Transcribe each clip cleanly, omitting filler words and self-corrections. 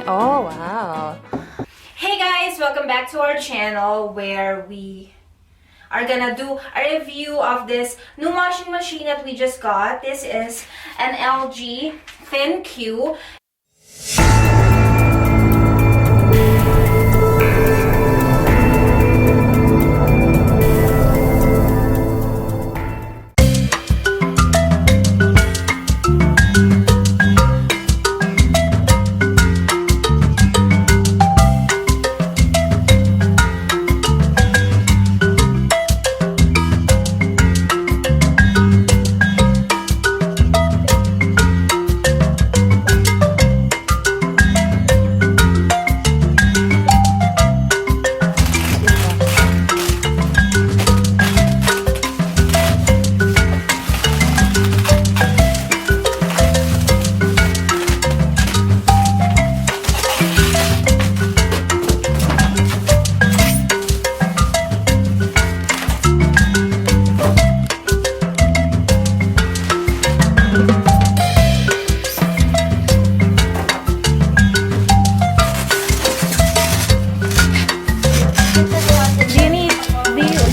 Oh, wow. Hey guys, welcome back to our channel where we are gonna do a review of this new washing machine that we just got. This is an LG ThinQ.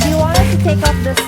Do you want us to take off this?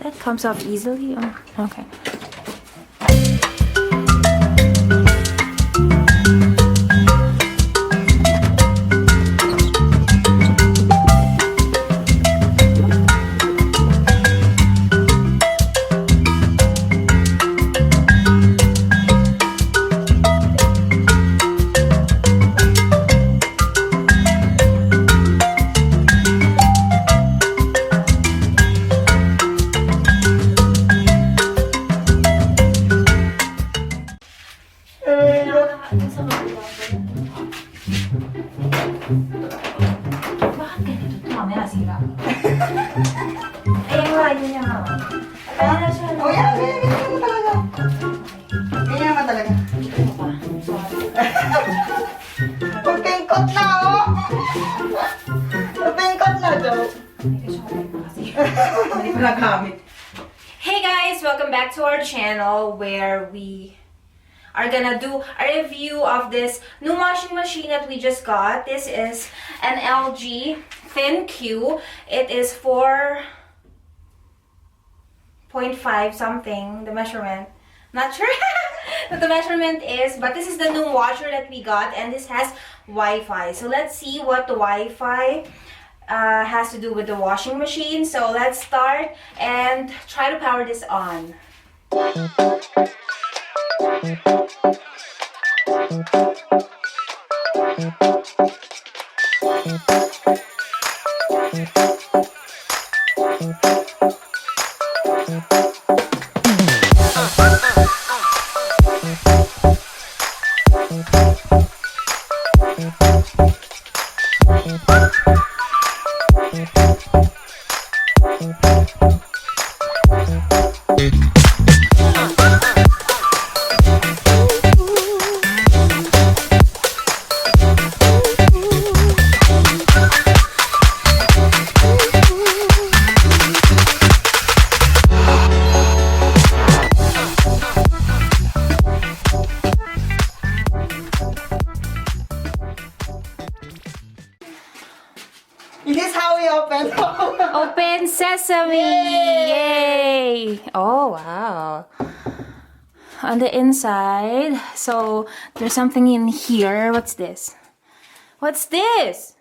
That comes off easily. Oh, okay. Bakit ganito ito? Mamaya sira. Ayun nga, yun niya. Kaya na siya. Oh, yan. Ganyan naman talaga. Ganyan naman talaga. Ano pa? Sorry. Pagpingkot na, oh. Pagpingkot na, Joe. Hindi ko nagamit. Hey guys, welcome back to our channel where we are gonna do a review of this new washing machine that we just got. This is an LG ThinQ. It is 4.5 something, the measurement. Not sure what the measurement is, but this is the new washer that we got, and this has Wi-Fi. So let's see what the Wi-Fi has to do with the washing machine. So let's start and try to power this on. and sesame! Yay! Oh, wow. On the inside, so there's something in here. What's this? What's this?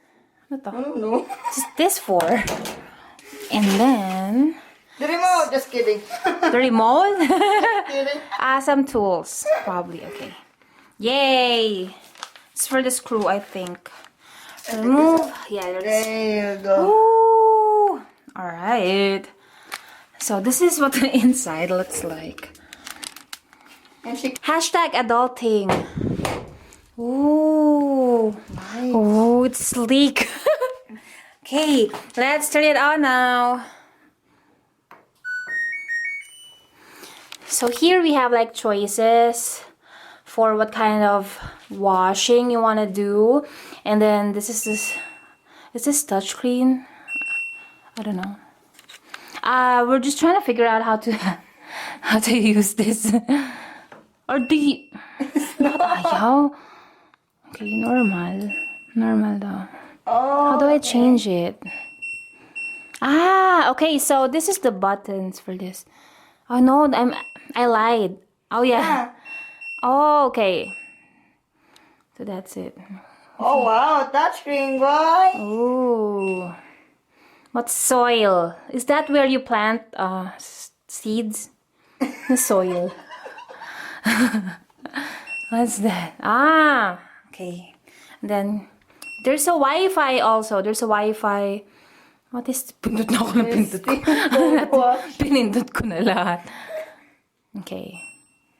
What I don't know. is this for? And then The remote. Just kidding. the remote. Kidding. Some tools, probably. Okay. Yay! It's for the screw, I think. Remove. Yeah. There you go. Ooh. All right. So this is what the inside looks like. And she. Hashtag adulting. Ooh. Nice. Oh, it's sleek. Okay, let's turn it on now. So here we have like choices for what kind of washing you want to do. And then this is this touchscreen? I don't know. We're just trying to figure out how to use this. Or not ayaw. Okay, normal though. Oh. How do I change it? Okay, so this is the buttons for this. Oh no, I lied. Oh yeah. Oh, okay. So that's it. Oh wow, touchscreen, boy. Oh. What's soil? Is that where you plant seeds? The soil. What's that? Okay. And then there's a Wi-Fi also. There's a Wi-Fi. What is pindot na ako ng pindot ko. Pinindot ko na lahat. Okay.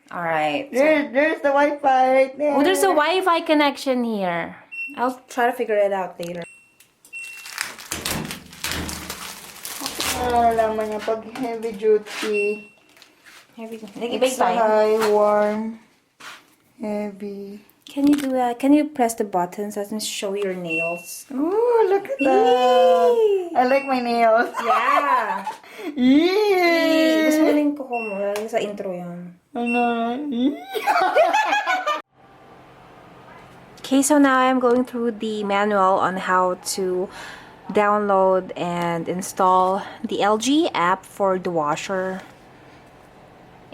All right. There's the Wi-Fi right there. Oh, there's a Wi-Fi connection here. I'll try to figure it out later. Nalalaman niya pag heavy duty. It's High, warm, heavy. Can you do that? Can you press the buttons and show your nails? Ooh, look at that. I like my nails. Yeah. Yeah. Mas maling ko mo sa intro yan. Okay, so now I'm going through the manual on how to download and install the LG app for the washer.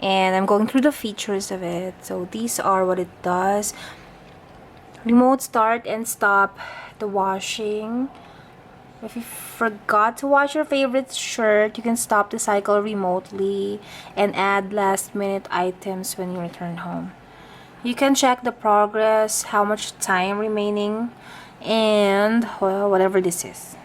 And I'm going through the features of it. So these are what it does. Remote start and stop the washing. If you forgot to wash your favorite shirt, you can stop the cycle remotely and add last minute items when you return home. You can check the progress, how much time remaining, and well, whatever this is.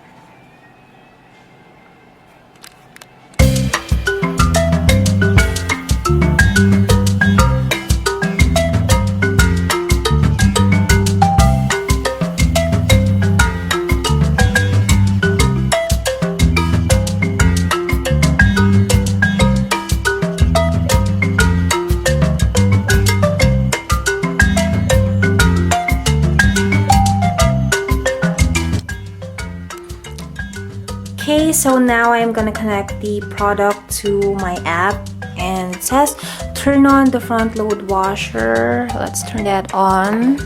Okay, so now I'm gonna connect the product to my app, and it says turn on the front load washer. Let's turn that on,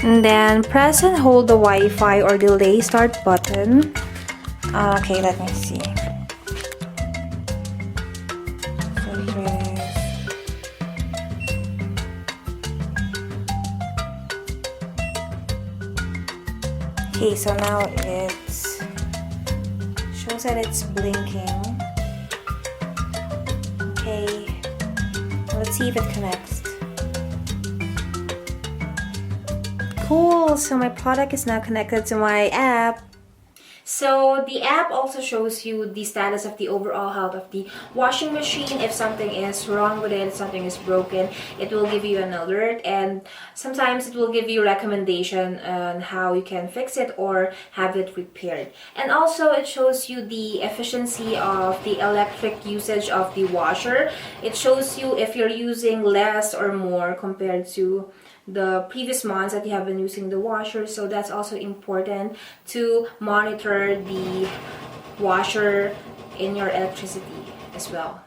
and then press and hold the Wi-Fi or delay start button. Okay, let me see. So here it is. Okay, so now it's shows that it's blinking. Okay, let's see if it connects. Cool, so my product is now connected to my app. So the app also shows you the status of the overall health of the washing machine. If something is wrong with it, something is broken, it will give you an alert, and sometimes it will give you recommendation on how you can fix it or have it repaired. And also it shows you the efficiency of the electric usage of the washer. It shows you if you're using less or more compared to the previous months that you have been using the washer. So that's also important to monitor the washer in your electricity as well.